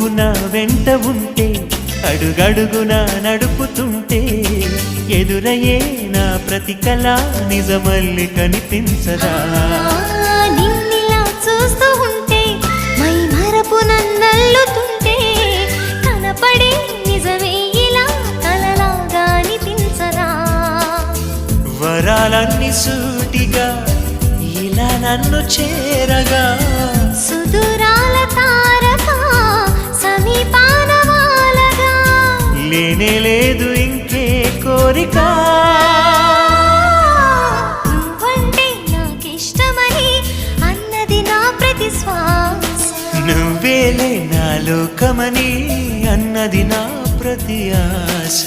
నువ్వు నా వెంట ఉంటే అడుగడుగునా నడుపుతుంటే ఎదురయ్యే నా ప్రతి కళ నిజమల్లి కనిపించదా నిన్నిలా చూస్తూ ఉంటే మై మరపు నన్నల్లుతుంటే కనపడే నిజమే ఇలా కలలాగా అనిపించదా వరాలన్నీ సూటిగా ఇలా నన్ను చేరగా సుదూరాల తారక సమీపాన వాలగా లేనే లేదు ఇంకే కోరిక నువ్వంటే నాకిష్టమని అన్నది నా ప్రతి శ్వాస నువ్వేలే నా లోకమని అన్నది నా ప్రతి ఆశ